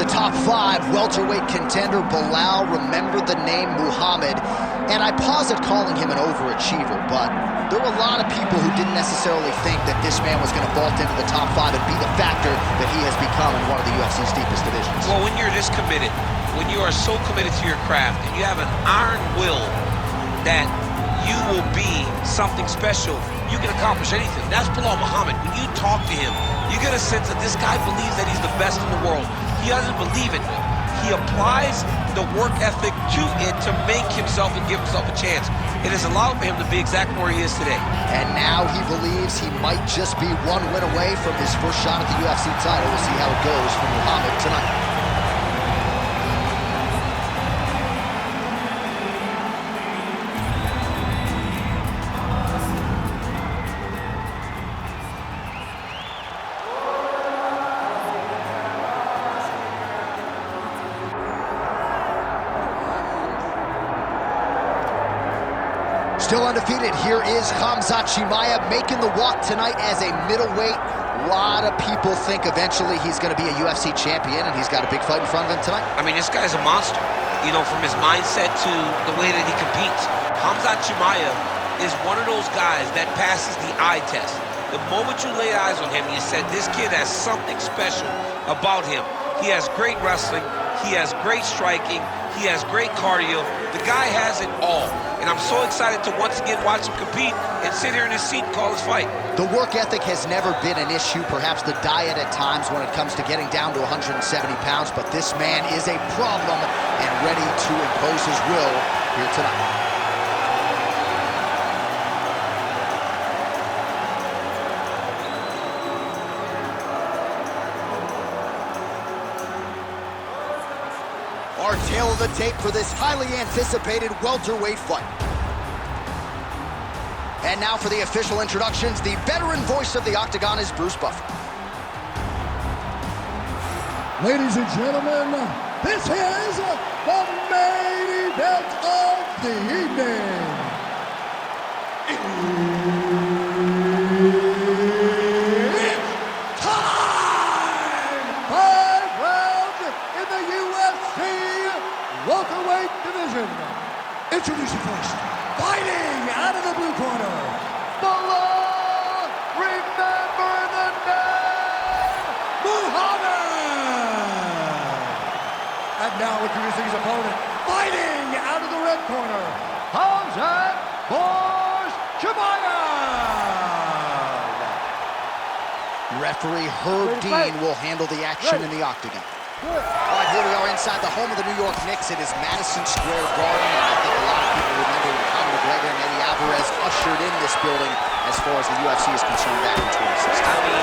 the top 5 welterweight contender, Belal, remember the name Muhammad. And I posit calling him an overachiever, but there were a lot of people who didn't necessarily think that this man was going to vault into the top 5 and be the factor that he has become in one of the UFC's deepest divisions. Well, when you're this committed, when you are so committed to your craft, and you have an iron will that you will be something special, you can accomplish anything. That's Belal Muhammad. When you talk to him, you get a sense that this guy believes that he's the best in the world. He doesn't believe it. He applies the work ethic to it to make himself and give himself a chance. It has allowed for him to be exactly where he is today. And now he believes he might just be one win away from his first shot at the UFC title. We'll see how it goes for Muhammad tonight. Still undefeated, here is Khamzat Chimaev making the walk tonight as a middleweight. A lot of people think eventually he's going to be a UFC champion, and he's got a big fight in front of him tonight. I mean, this guy's a monster, you know, from his mindset to the way that he competes. Khamzat Chimaev is one of those guys that passes the eye test. The moment you lay eyes on him, you said, this kid has something special about him. He has great wrestling, he has great striking, he has great cardio. The guy has it all. And I'm so excited to once again watch him compete and sit here in his seat and call his fight. The work ethic has never been an issue, perhaps the diet at times when it comes to getting down to 170 pounds, but this man is a problem and ready to impose his will here tonight. Our tail of the tape for this highly anticipated welterweight fight. And now for the official introductions, the veteran voice of the Octagon is Bruce Buffer. Ladies and gentlemen, this is the main event of the evening. It's time! 5 rounds in the UFC welterweight division. Introducing first, fighting out of the blue corner, Belal, remember the name, Muhammad. And now introducing his opponent, fighting out of the red corner, Khamzat Chimaev. Referee Herb Dean will handle the action in the Octagon. All right, here we are inside the home of the New York Knicks. It is Madison Square Garden, and I think a lot of people remember when Conor McGregor and Eddie Alvarez ushered in this building as far as the UFC is concerned back in 2016. I mean,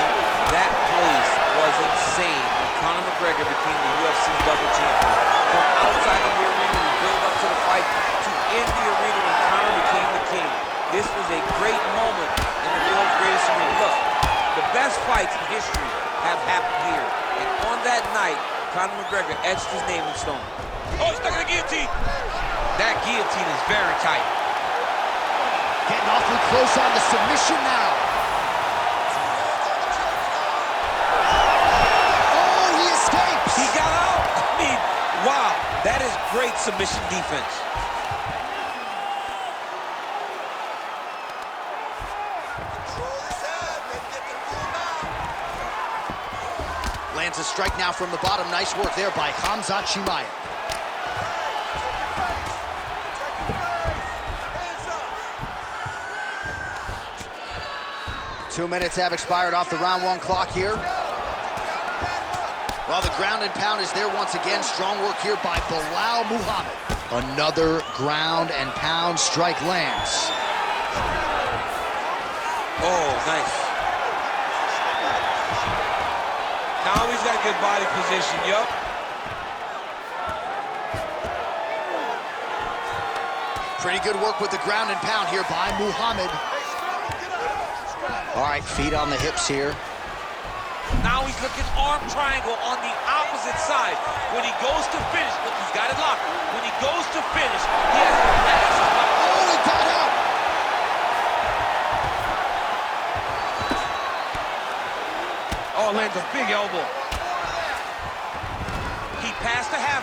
that place was insane when Conor McGregor became the UFC double champion. From outside of the arena, we build up to the fight, to in the arena when Conor became the king. This was a great moment in the world's greatest arena. Look, the best fights in history have happened here. And on that night, Conor McGregor etched his name in stone. Oh, he's stuck in the guillotine. That guillotine is very tight. Getting awfully close on the submission now. Oh, he escapes. He got out. I mean, wow, that is great submission defense. Lands a strike now from the bottom. Nice work there by Khamzat Chimaev. Two minutes have expired off the round 1 clock here. Well, the ground and pound is there once again. Strong work here by Belal Muhammad. Another ground and pound strike lands. Oh, nice. Now he's got good body position, yup. Pretty good work with the ground and pound here by Muhammad. All right, feet on the hips here. Now he's looking arm triangle on the opposite side. When he goes to finish, look, he's got it locked. When he goes to finish, he has to pass. Oh, he got out. Oh, lands a big elbow.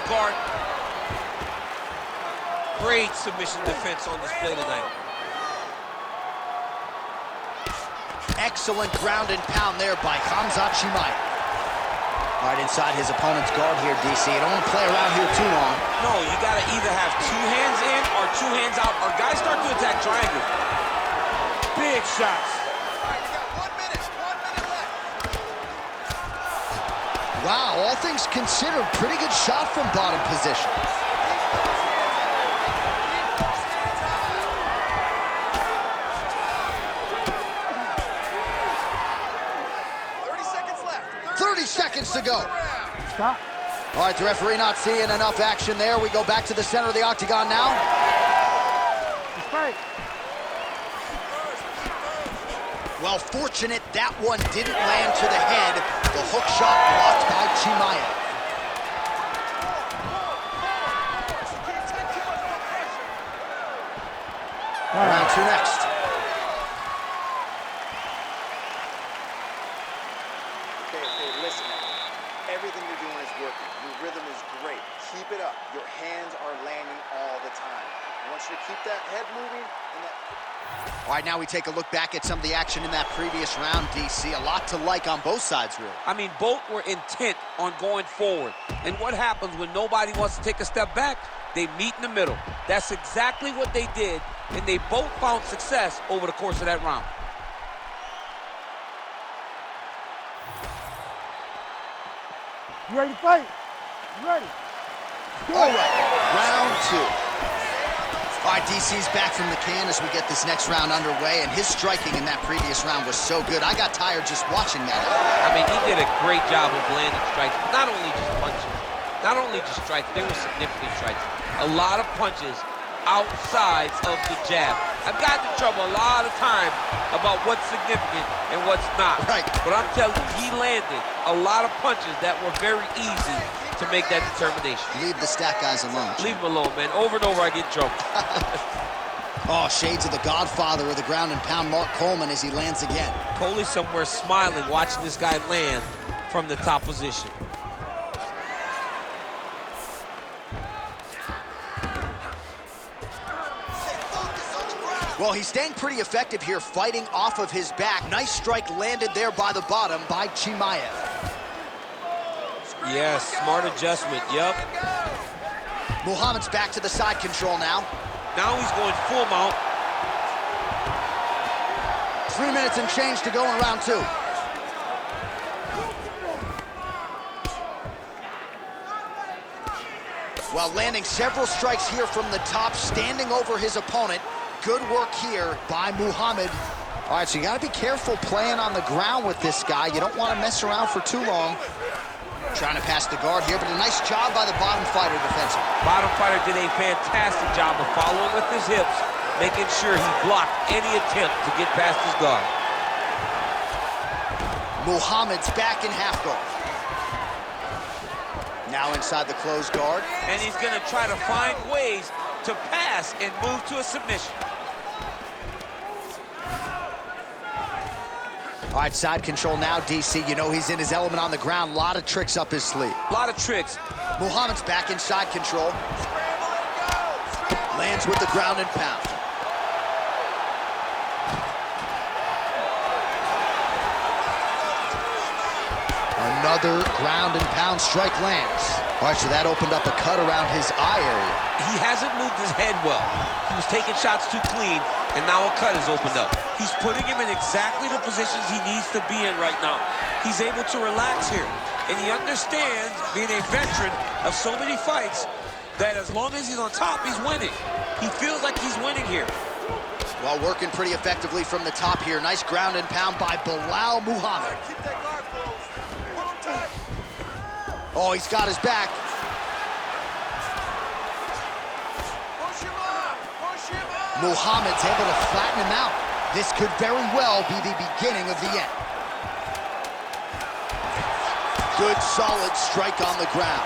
guard. Great submission defense on display tonight. Excellent ground and pound there by Khamzat Chimaev. Right inside his opponent's guard here, DC. You don't want to play around here too long. No, you got to either have 2 hands in or 2 hands out, or guys start to attack triangle. Big shots. All right, you got 1 minute. 1 minute left. Wow, all things considered, pretty good shot from bottom position. 30 seconds to go. Stop. All right, the referee not seeing enough action there. We go back to the center of the octagon now. Fight. Well, fortunate that one didn't land to the head. The hook shot blocked by Chimaev. Round 2 next. Okay, listen. Everything you're doing is working. Your rhythm is great. Keep it up. Your hands are landing all the time. I want you to keep that head moving and that... All right, now we take a look back at some of the action in that previous round, DC. A lot to like on both sides, really. I mean, both were intent on going forward. And what happens when nobody wants to take a step back? They meet in the middle. That's exactly what they did, and they both found success over the course of that round. You ready to fight? You ready? All right, round 2. All right, DC's back from the can as we get this next round underway, and his striking in that previous round was so good. I got tired just watching that. I mean, he did a great job of landing strikes. Not only just punches, not only just strikes, they were significant strikes. A lot of punches outside of the jab. I've gotten in trouble a lot of times about what's significant and what's not. Right. But I'm telling you, he landed a lot of punches that were very easy to make that determination. Leave the stat guys alone. Leave him alone, man. Over and over, I get in trouble. Oh, shades of the godfather of the ground and pound, Mark Coleman, as he lands again. Coley's somewhere smiling, watching this guy land from the top position. Well, he's staying pretty effective here, fighting off of his back. Nice strike landed there by the bottom by Chimaev. Yes, smart adjustment, yep. Muhammad's back to the side control now. Now he's going full mount. 3 minutes and change to go in round 2. Well, landing several strikes here from the top, standing over his opponent. Good work here by Muhammad. All right, so you got to be careful playing on the ground with this guy. You don't want to mess around for too long. Trying to pass the guard here, but a nice job by the bottom fighter defensively. Bottom fighter did a fantastic job of following with his hips, making sure he blocked any attempt to get past his guard. Muhammad's back in half guard. Now inside the closed guard. And he's going to try to find ways to pass and move to a submission. All right, side control now, DC. You know he's in his element on the ground. A lot of tricks up his sleeve. A lot of tricks. Muhammad's back in side control. Lands with the ground and pound. Another ground and pound strike lands. All right, so that opened up a cut around his eye area. He hasn't moved his head well. He was taking shots too clean, and now a cut has opened up. He's putting him in exactly the positions he needs to be in right now. He's able to relax here, and he understands, being a veteran of so many fights, that as long as he's on top, he's winning. He feels like he's winning here. Well, working pretty effectively from the top here. Nice ground and pound by Belal Muhammad. Keep that guard closed. Put him tight. Oh, he's got his back. Push him up. Push him up. Muhammad's able to flatten him out. This could very well be the beginning of the end. Good, solid strike on the ground.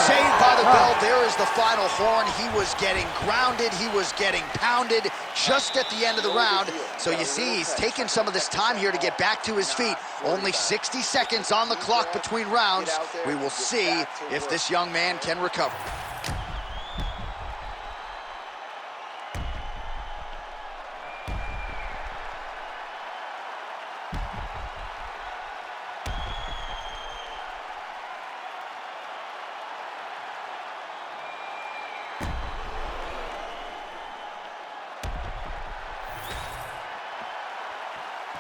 Saved by the the bell, there is the final horn. He was getting grounded, he was getting pounded just at the end of the round. So you see, he's taking some of this time here to get back to his feet. Only 60 seconds on the clock between rounds. We will see if this young man can recover.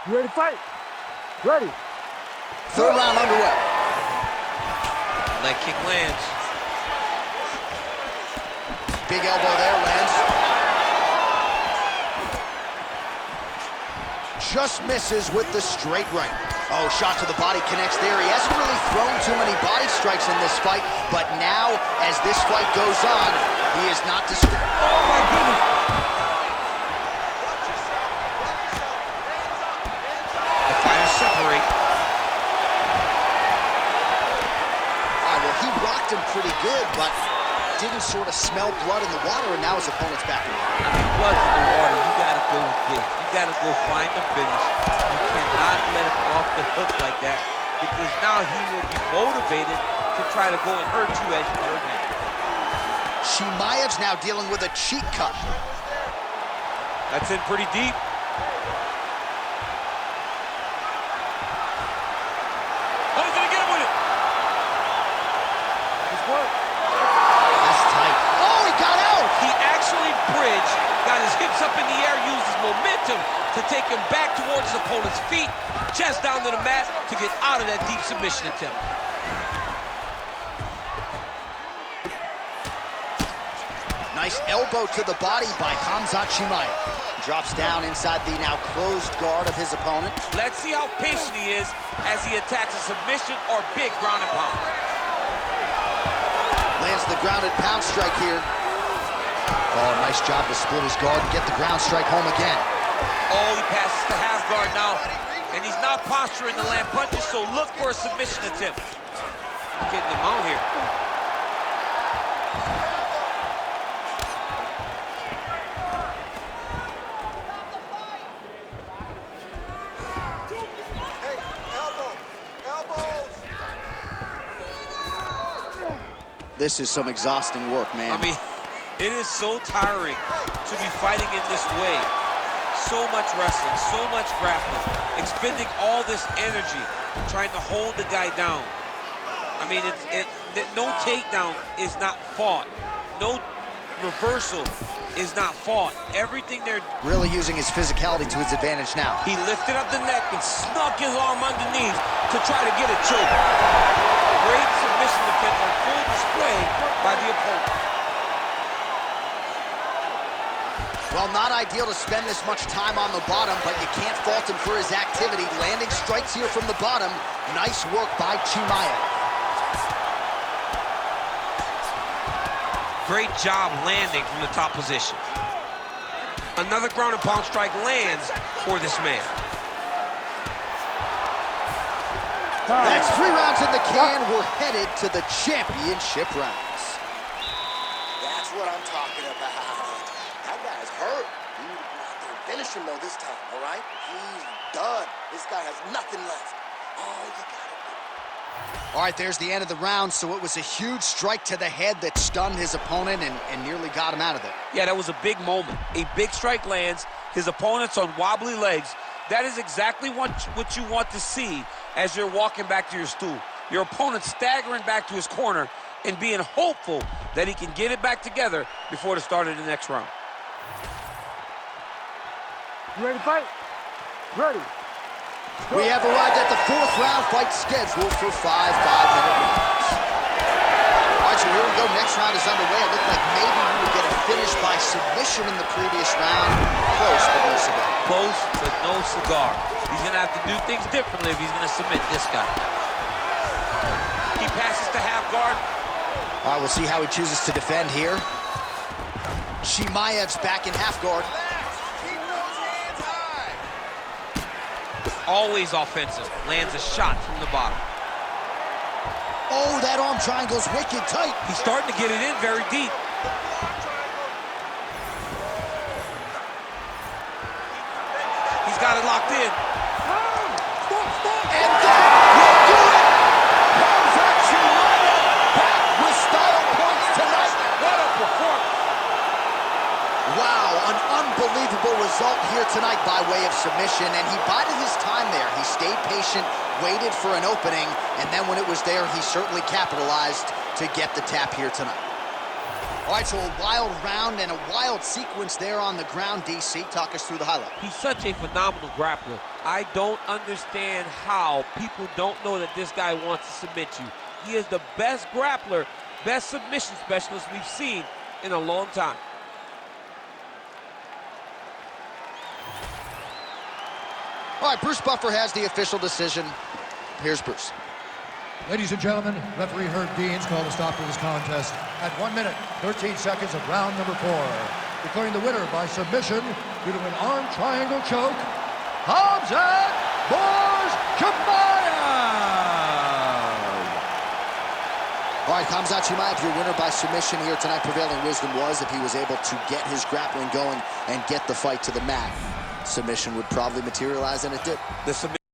You ready to fight? Ready. Third round underway. Leg kick lands. Big elbow there, lands. Just misses with the straight right. Oh, shot to the body connects there. He hasn't really thrown too many body strikes in this fight, but now, as this fight goes on, he is not disturbed. Oh, my goodness. Separate. Well, he rocked him pretty good, but didn't sort of smell blood in the water, and now his opponent's back in the water. I mean, blood's in the water. You gotta go get it. You gotta go find the finish. You cannot let him off the hook like that, because now he will be motivated to try to go and hurt you as you hurt him. Chimaev's now dealing with a cheek cut. That's in pretty deep. Got his hips up in the air, uses momentum to take him back towards his opponent's feet, chest down to the mat to get out of that deep submission attempt. Nice elbow to the body by Khamzat Chimaev. Drops down inside the now closed guard of his opponent. Let's see how patient he is as he attacks a submission or big ground and pound. Lands the grounded pound strike here. Oh, nice job to split his guard and get the ground strike home again. Oh, he passes the half guard now, and he's not posturing to land punches, so look for a submission attempt. Getting him out here. Hey, elbows! This is some exhausting work, man. I mean, it is so tiring to be fighting in this way. So much wrestling, so much grappling, expending all this energy trying to hold the guy down. I mean, no takedown is not fought. No reversal is not fought. Everything they're really using his physicality to his advantage now. He lifted up the neck and snuck his arm underneath to try to get a choke. Great submission attempt on full display by the opponent. Well, not ideal to spend this much time on the bottom, but you can't fault him for his activity. Landing strikes here from the bottom. Nice work by Chimaev. Great job landing from the top position. Another ground and pound strike lands for this man. That's 3 rounds in the can. We're headed to the championship rounds. That's what I'm talking about. That guy's hurt. You not gonna finish him though this time, all right? He's done. This guy has nothing left. All you gotta do. All right, there's the end of the round, so it was a huge strike to the head that stunned his opponent and nearly got him out of there. Yeah, that was a big moment. A big strike lands, his opponent's on wobbly legs. That is exactly what you want to see as you're walking back to your stool. Your opponent staggering back to his corner and being hopeful that he can get it back together before the start of the next round. You ready to fight? Ready. We have arrived at the 4th round fight scheduled for 5 5-minute rounds. All right, so here we go. Next round is underway. It looked like maybe we would get a finish by submission in the previous round. Close, but no cigar. Close, but no cigar. He's going to have to do things differently if he's going to submit this guy. He passes to half guard. All right, we'll see how he chooses to defend here. Chimaev's back in half guard. Always offensive. Lands a shot from the bottom. Oh, that arm triangle's wicked tight. He's starting to get it in very deep. He's got it locked in. And that will do it! Khamzat Chimaev back with style points tonight. What a performance. Wow, an unbelievable result here tonight by way of submission, and he bided his time there. He stayed patient, waited for an opening, and then when it was there, he certainly capitalized to get the tap here tonight. All right, so a wild round and a wild sequence there on the ground. DC, talk us through the highlight. He's such a phenomenal grappler. I don't understand how people don't know that this guy wants to submit you. He is the best grappler, best submission specialist we've seen in a long time. All right, Bruce Buffer has the official decision. Here's Bruce. Ladies and gentlemen, referee Herb Deans called a stop to this contest at 1 minute, 13 seconds of round number 4. Declaring the winner by submission due to an arm triangle choke, Khamzat Chimaev! All right, Khamzat Chimaev, your winner by submission here tonight. Prevailing wisdom was if he was able to get his grappling going and get the fight to the mat, submission would probably materialize, and it did. The submission